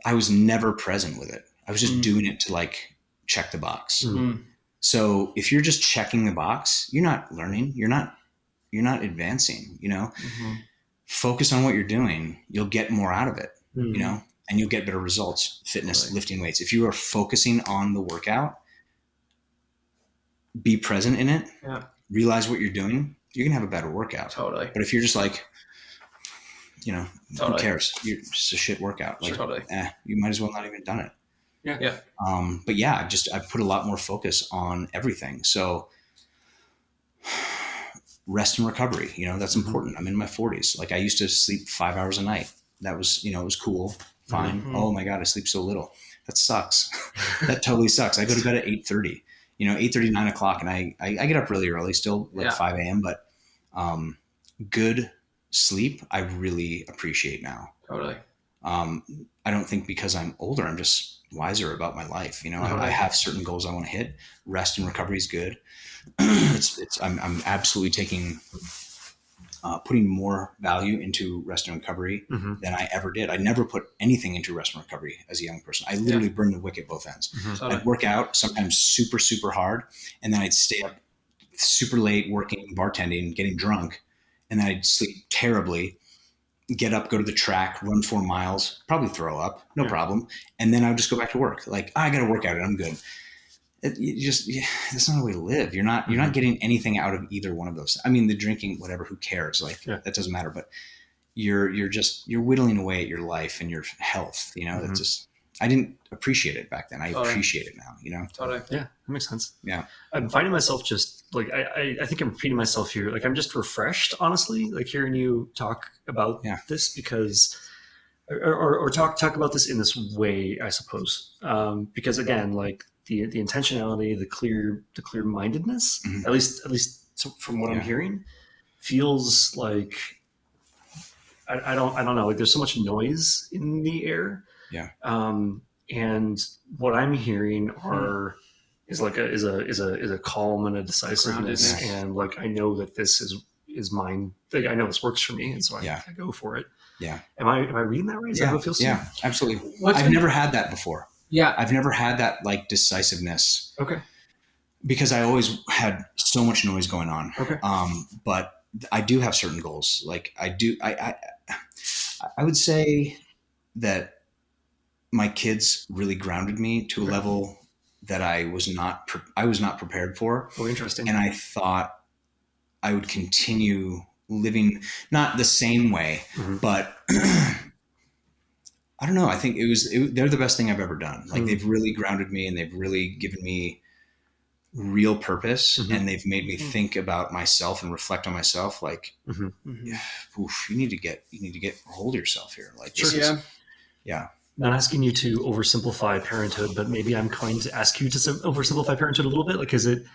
Speaker 2: I was never present with it. I was just doing it to like check the box.
Speaker 3: Mm.
Speaker 2: So if you're just checking the box, you're not learning. You're not advancing,
Speaker 3: Mm-hmm.
Speaker 2: Focus on what you're doing. You'll get more out of it, and you'll get better results. Fitness,
Speaker 3: Totally.
Speaker 2: lifting weights. If you are focusing on the workout, be present in it, realize what you're doing, you're going to have a better workout.
Speaker 3: Totally.
Speaker 2: But if you're just like,
Speaker 3: Totally.
Speaker 2: who cares? You're just a shit workout. Like,
Speaker 3: Totally.
Speaker 2: You might as well not even done it.
Speaker 3: Yeah.
Speaker 2: But yeah, I've put a lot more focus on everything. So rest and recovery, that's important. I'm in my 40s. Like I used to sleep 5 hours a night. That was, it was cool. Fine.
Speaker 3: Mm-hmm.
Speaker 2: Oh my God, I sleep so little. That sucks. That totally sucks. I go to bed at 8:30, 8:30, 9 o'clock. And I get up really early, still like 5 a.m. But good sleep, I really appreciate now.
Speaker 3: Totally.
Speaker 2: I don't think because I'm older, I'm just wiser about my life. I have certain goals I want to hit. Rest and recovery is good. I'm absolutely putting more value into rest and recovery than I ever did. I never put anything into rest and recovery as a young person. I literally burned the wick at both ends. I'd work out sometimes super, super hard. And then I'd stay up super late working, bartending, getting drunk. And then I'd sleep terribly, get up, go to the track, run 4 miles, probably throw up, no problem. And then I would just go back to work. Like, I got to work out it. I'm good. That's not a way to live. You're not getting anything out of either one of those. I mean, the drinking, whatever, who cares? Like that doesn't matter, but you're whittling away at your life and your health, that's just, I didn't appreciate it back then. I appreciate it now,
Speaker 3: Totally.
Speaker 1: Yeah, that makes sense.
Speaker 2: Yeah.
Speaker 1: I'm finding myself just like, I think I'm repeating myself here. Like I'm just refreshed, honestly, like hearing you talk about this because, or talk about this in this way, I suppose. Because again, like, the intentionality, the clear mindedness, at least from what I'm hearing, feels like I don't know. Like there's so much noise in the air.
Speaker 2: Yeah.
Speaker 1: And what I'm hearing is a calm and a decisiveness, and like I know that this is mine. Like I know this works for me, and so I go for it.
Speaker 2: Yeah.
Speaker 1: Am I reading that right? Is that how it feels to you?
Speaker 2: Absolutely. I've never had that before.
Speaker 3: Yeah.
Speaker 2: I've never had that like decisiveness.
Speaker 1: Okay.
Speaker 2: Because I always had so much noise going on.
Speaker 1: Okay.
Speaker 2: But I do have certain goals. Like I would say that my kids really grounded me to a level that I was not prepared for.
Speaker 1: Oh, interesting.
Speaker 2: And I thought I would continue living not the same way, but I don't know. I think they're the best thing I've ever done. Like they've really grounded me and they've really given me real purpose and they've made me think about myself and reflect on myself. Like, oof, you need to get a hold of yourself here. Like,
Speaker 1: Not asking you to oversimplify parenthood, but maybe I'm going to ask you to oversimplify parenthood a little bit. Like, is it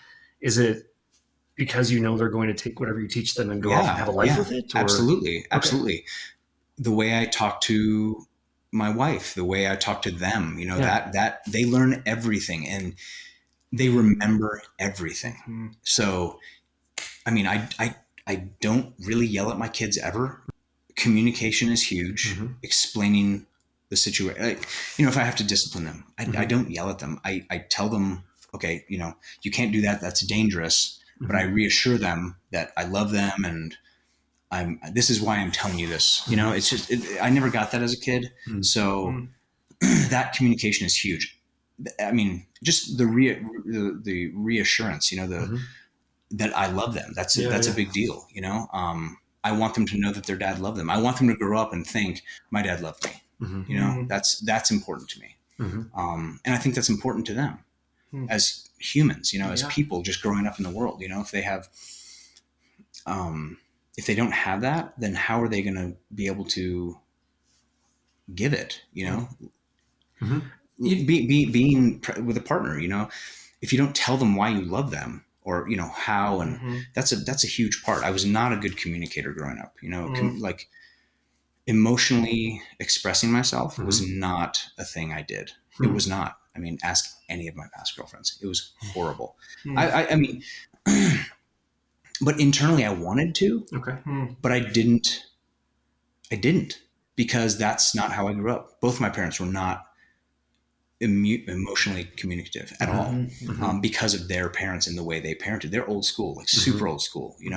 Speaker 1: because they're going to take whatever you teach them and go off and have a life with it? Or?
Speaker 2: Absolutely. The way I talk to my wife, the way I talk to them, that they learn everything and they remember everything. So, I mean, I don't really yell at my kids ever. Communication is huge. Explaining the situation. Like, if I have to discipline them, I don't yell at them. I tell them, okay, you can't do that. That's dangerous. But I reassure them that I love them and this is why I'm telling you this. It's just, I never got that as a kid. So that communication is huge. I mean, just the reassurance, that I love them. That's a big deal. I want them to know that their dad loved them. I want them to grow up and think my dad loved me. That's important to me. And I think that's important to them as humans, as people just growing up in the world. If they have, if they don't have that, then how are they going to be able to give it?
Speaker 1: Mm-hmm.
Speaker 2: Being with a partner, if you don't tell them why you love them, or how, and that's a huge part. I was not a good communicator growing up. Like emotionally expressing myself was not a thing I did. It was not. I mean, ask any of my past girlfriends. It was horrible. I mean, but internally I wanted to, but I didn't, because that's not how I grew up. Both my parents were not emotionally communicative at all, because of their parents and the way they parented. They're old school, like super old school, you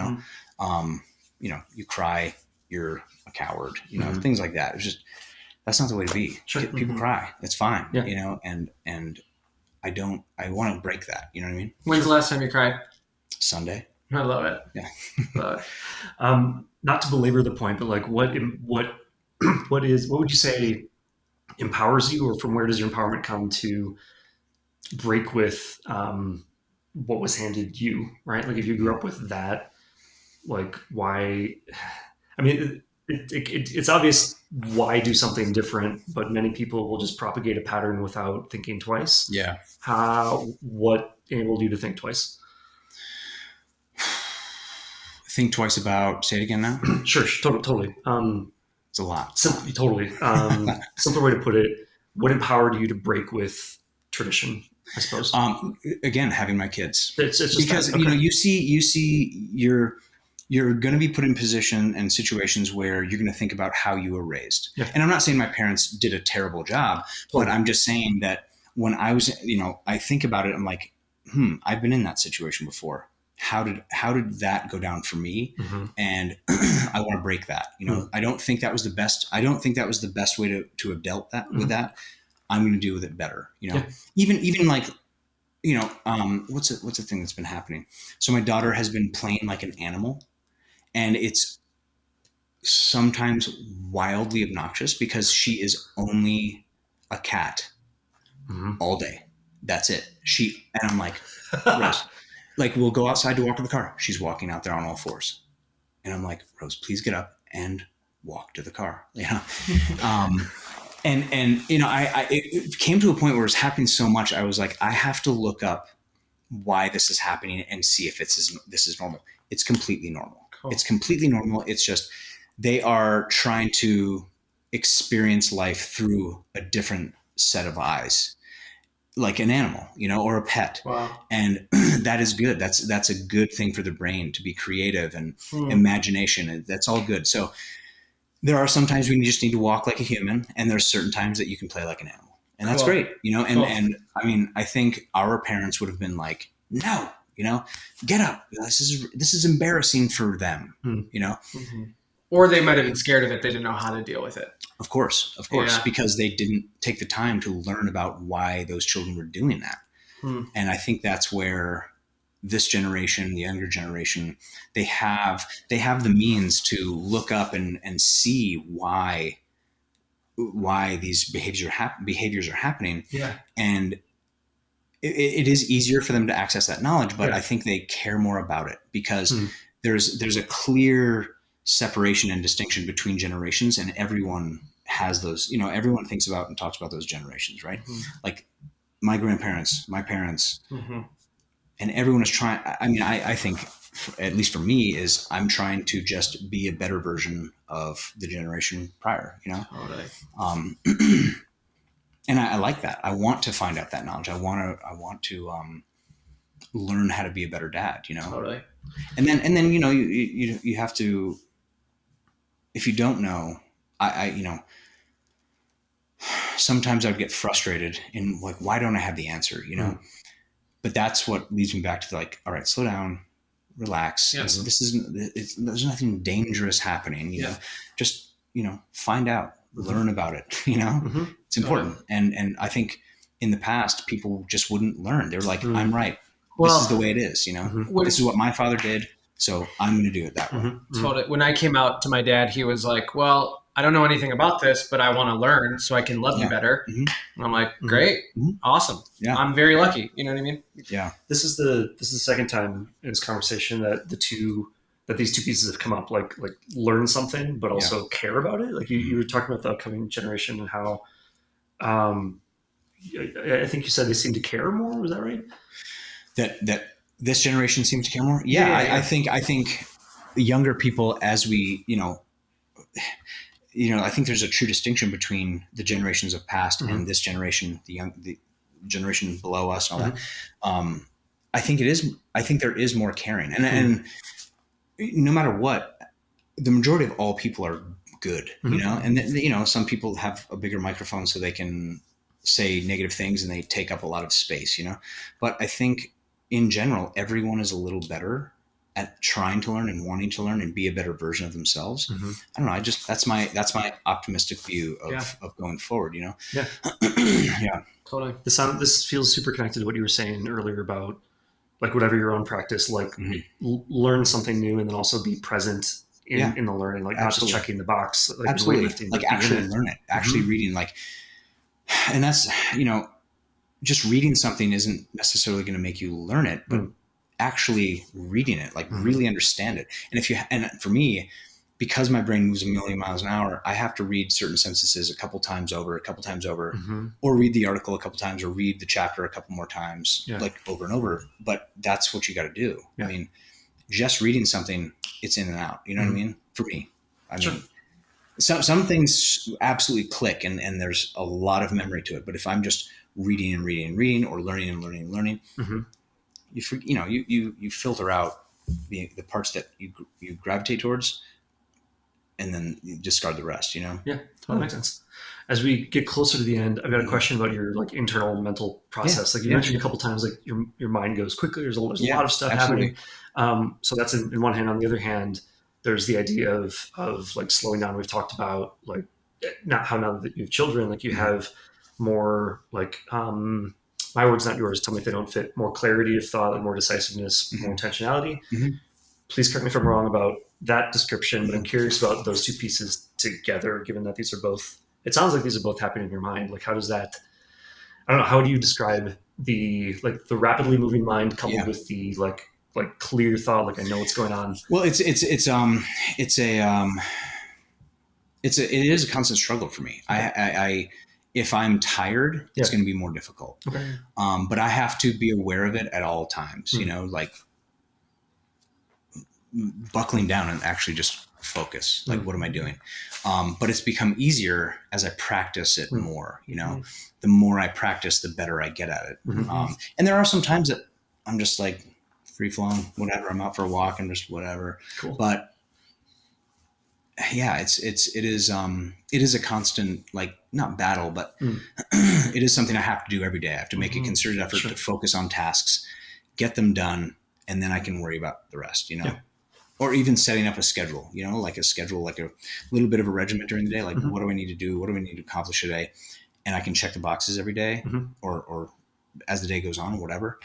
Speaker 2: cry, you're a coward, things like that. It's just, that's not the way to be.
Speaker 1: Sure.
Speaker 2: People cry. It's fine, and I want to break that. You know what I mean?
Speaker 3: When's the last time you cried?
Speaker 2: Sunday.
Speaker 3: I love it.
Speaker 2: Yeah.
Speaker 3: Love it.
Speaker 1: Not to belabor the point, but like what would you say empowers you, or from where does your empowerment come to break with what was handed you, right? Like if you grew up with that, like why? I mean, it's obvious why do something different, but many people will just propagate a pattern without thinking twice.
Speaker 2: Yeah.
Speaker 1: What enabled you to think twice?
Speaker 2: Think twice about, say it again now?
Speaker 1: Sure, totally.
Speaker 2: It's a lot.
Speaker 1: Totally. Simpler way to put it, what empowered you to break with tradition, I suppose?
Speaker 2: Again, having my kids.
Speaker 1: It's just
Speaker 2: because, you see you're going to be put in position and situations where you're going to think about how you were raised. Yeah. And I'm not saying my parents did a terrible job, but I'm just saying that when I was, I think about it, I'm like, I've been in that situation before. How did that go down for me? And I want to break that. I don't think that was the best. I don't think that was the best way to have dealt with that. I'm going to deal with it better. Even like, what's the thing that's been happening? So my daughter has been playing like an animal, and it's sometimes wildly obnoxious because she is only a cat all day. That's it. And I'm like, Rose, like we'll go outside to walk to the car. She's walking out there on all fours. And I'm like, Rose, please get up and walk to the car. It came to a point where it was happening so much. I was like, I have to look up why this is happening and see if this is normal. It's completely normal. Cool. It's completely normal. It's just, they are trying to experience life through a different set of eyes, like an animal, or a pet.
Speaker 3: Wow.
Speaker 2: And that is good. That's a good thing for the brain, to be creative and imagination. That's all good. So there are some times when you just need to walk like a human, and there's certain times that you can play like an animal, and that's great, and I mean, I think our parents would have been like, no, get up. This is embarrassing for them,
Speaker 3: Or they might have been scared of it. They didn't know how to deal with it.
Speaker 2: Of course, because they didn't take the time to learn about why those children were doing that. And I think that's where this generation, the younger generation, they have the means to look up and see why these behaviors are happening.
Speaker 3: Yeah.
Speaker 2: And it is easier for them to access that knowledge, but I think they care more about it because there's a clear separation and distinction between generations, and everyone has those, everyone thinks about and talks about those generations, right? Like my grandparents, my parents, and everyone is trying. I mean, I think, at least for me, is I'm trying to just be a better version of the generation prior,
Speaker 3: Totally.
Speaker 2: And I like that. I want to find out that knowledge. I want to learn how to be a better dad,
Speaker 3: Totally.
Speaker 2: And then you have to, if you don't know, I sometimes I would get frustrated in like, why don't I have the answer, But that's what leads me back to like, all right, slow down, relax.
Speaker 3: Yeah.
Speaker 2: There's nothing dangerous happening, just, find out, learn about it, it's important. And I think in the past, people just wouldn't learn. They were like, I'm right. Well, this is the way it is, this is what my father did. So I'm going to do it that way.
Speaker 3: Totally. When I came out to my dad, he was like, well, I don't know anything about this, but I want to learn so I can love you better. Mm-hmm. And I'm like, great, awesome. Yeah. I'm very lucky. You know what I mean?
Speaker 1: Yeah. This is the second time in this conversation that these two pieces have come up, like learn something, but also care about it. Like you were talking about the upcoming generation and how, I think you said they seem to care more. Was that right?
Speaker 2: That this generation seems to care more. Yeah. I think the younger people, as we, I think there's a true distinction between the generations of past and this generation, the generation below us and all that. I think there is more caring, and no matter what, the majority of all people are good, and some people have a bigger microphone so they can say negative things and they take up a lot of space, but I think in general, everyone is a little better at trying to learn and wanting to learn and be a better version of themselves. I don't know. That's my optimistic view of going forward, Yeah.
Speaker 1: Yeah. Totally. This feels super connected to what you were saying earlier about like whatever your own practice, like learn something new and then also be present in the learning, like not just checking the box, like
Speaker 2: absolutely, like actually learn it, actually reading, and that's, just reading something isn't necessarily going to make you learn it, but actually reading it, like really understand it. And for me, because my brain moves a million miles an hour, I have to read certain sentences a couple times over, or read the article a couple times, or read the chapter a couple more times, like over and over. But that's what you got to do. Yeah. I mean, just reading something, it's in and out. You know what I mean? For me, I mean, some things absolutely click, and there's a lot of memory to it. But if I'm just reading and reading and reading, or learning and learning and learning, you filter out the parts that you gravitate towards, and then you discard the rest, Yeah,
Speaker 1: totally makes sense. As we get closer to the end, I've got a question about your like internal mental process. Like you mentioned a couple of times, like your mind goes quickly. There's a lot of stuff happening. So that's in one hand. On the other hand, there's the idea of like slowing down. We've talked about like now that you have children, like you have more like, my words, not yours, tell me if they don't fit, more clarity of thought, like more decisiveness, more intentionality. Please correct me if I'm wrong about that description, but I'm curious about those two pieces together, given that it sounds like these are both happening in your mind. Like, how does that, I don't know, how do you describe the rapidly moving mind coupled with the like clear thought? Like, I know what's going on.
Speaker 2: Well, it is a constant struggle for me. Okay. If I'm tired, it's going to be more difficult. Okay. But I have to be aware of it at all times, like buckling down and actually just focus. Like, what am I doing? But it's become easier as I practice it more, the more I practice, the better I get at it. And there are some times that I'm just like free flowing, whatever. I'm out for a walk and just whatever. Cool. But yeah, it is a constant, like, not battle, but it is something I have to do every day. I have to make a concerted effort to focus on tasks, get them done, and then I can worry about the rest, or even setting up a schedule, like a little bit of a regiment during the day. Like, what do I need to do? What do I need to accomplish today? And I can check the boxes every day or as the day goes on, whatever,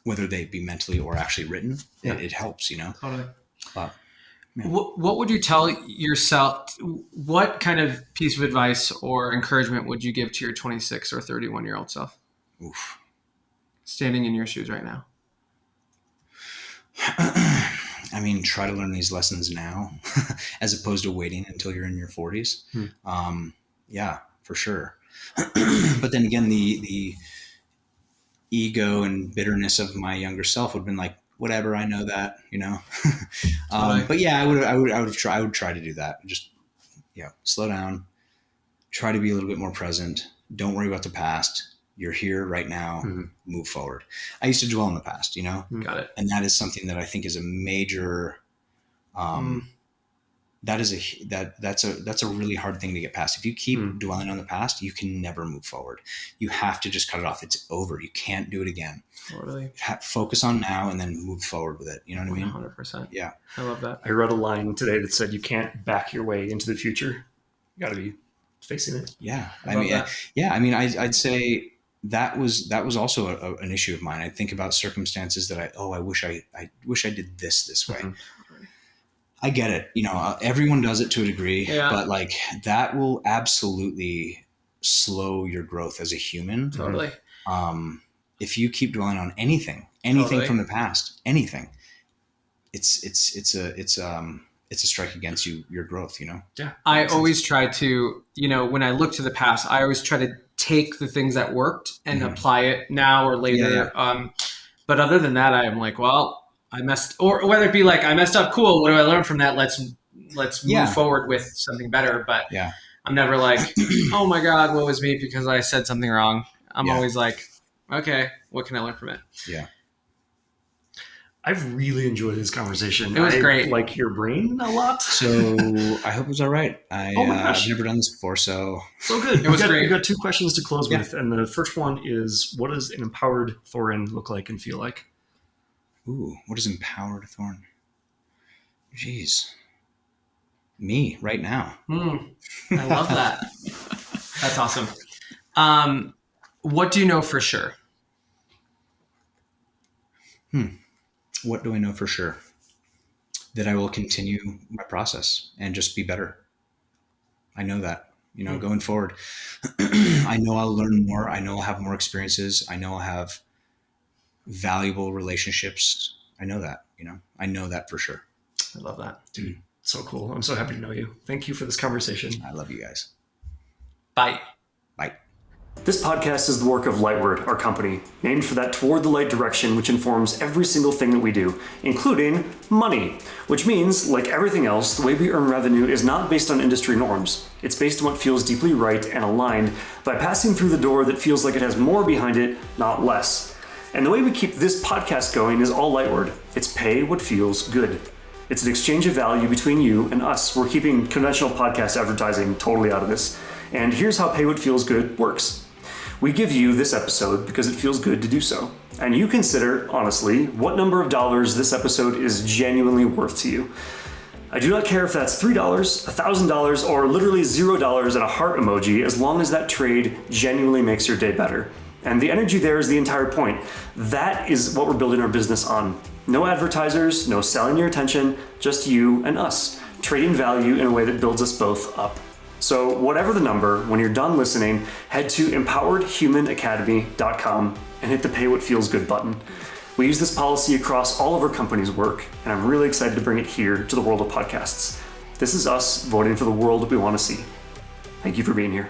Speaker 2: whether they be mentally or actually written, it helps,
Speaker 3: Totally. What would you tell yourself? What kind of piece of advice or encouragement would you give to your 26 or 31-year-old self?
Speaker 2: Oof.
Speaker 3: Standing in your shoes right now.
Speaker 2: I mean, try to learn these lessons now as opposed to waiting until you're in your 40s. Yeah, for sure. But then again, the ego and bitterness of my younger self would have been like, whatever, I know that, but yeah, I would try to do that. Just, slow down, try to be a little bit more present. Don't worry about the past. You're here right now, move forward. I used to dwell in the past,
Speaker 3: Got it.
Speaker 2: And that is something that I think is a major, that's a really hard thing to get past. If you keep dwelling on the past, you can never move forward. You have to just cut it off. It's over. You can't do it again.
Speaker 3: Totally.
Speaker 2: Focus on now and then move forward with it. You know what I mean?
Speaker 3: 100%.
Speaker 2: Yeah.
Speaker 3: I love that.
Speaker 1: I read a line today that said, you can't back your way into the future. You got to be facing it.
Speaker 2: Yeah. I mean, I'd say that was also an issue of mine. I think about circumstances that I wish I did this way. I get it. Everyone does it to a degree,
Speaker 3: Yeah.
Speaker 2: but like that will absolutely slow your growth as a human.
Speaker 3: Totally.
Speaker 2: If you keep dwelling on anything
Speaker 3: Totally.
Speaker 2: from the past, anything, it's a strike against your growth,
Speaker 3: Yeah. I always try to, when I look to the past, I always try to take the things that worked and apply it now or later.
Speaker 2: Yeah.
Speaker 3: But other than that, I am like, well, I messed, or whether it be like I messed up, cool. What do I learn from that? Let's move forward with something better. But I'm never like, oh my God, what was me because I said something wrong. I'm always like, okay, what can I learn from it?
Speaker 2: Yeah.
Speaker 1: I've really enjoyed this conversation.
Speaker 3: It was great.
Speaker 1: I like your brain a lot.
Speaker 2: So I hope it was all right. I've never done this before, so
Speaker 1: good.
Speaker 3: It was great.
Speaker 1: We've got 2 questions to close with, and the first one is, what does an empowered Thorin look like and feel like?
Speaker 2: Ooh, what is empowered Thorin? Jeez. Me, right now.
Speaker 3: I love that. That's awesome. What do you know for sure?
Speaker 2: What do I know for sure? That I will continue my process and just be better. I know that, going forward. I know I'll learn more. I know I'll have more experiences. I know I'll have valuable relationships. I know that, I know that for sure.
Speaker 1: I love that, dude. So cool. I'm so happy to know you. Thank you for this conversation.
Speaker 2: I love you guys.
Speaker 3: Bye.
Speaker 2: Bye.
Speaker 1: This podcast is the work of Lightward, our company, named for that toward the light direction which informs every single thing that we do, including money, which means, like everything else, the way we earn revenue is not based on industry norms. It's based on what feels deeply right and aligned by passing through the door that feels like it has more behind it, not less. And the way we keep this podcast going is all Lightward. It's pay what feels good. It's an exchange of value between you and us. We're keeping conventional podcast advertising totally out of this. And here's how Pay What Feels Good works. We give you this episode because it feels good to do so. And you consider, honestly, what number of dollars this episode is genuinely worth to you. I do not care if that's $3, $1,000, or literally $0 and a heart emoji, as long as that trade genuinely makes your day better. And the energy there is the entire point. That is what we're building our business on. No advertisers, no selling your attention, just you and us, trading value in a way that builds us both up. So whatever the number, when you're done listening, head to empoweredhumanacademy.com and hit the Pay What Feels Good button. We use this policy across all of our company's work, and I'm really excited to bring it here to the world of podcasts. This is us voting for the world that we want to see. Thank you for being here.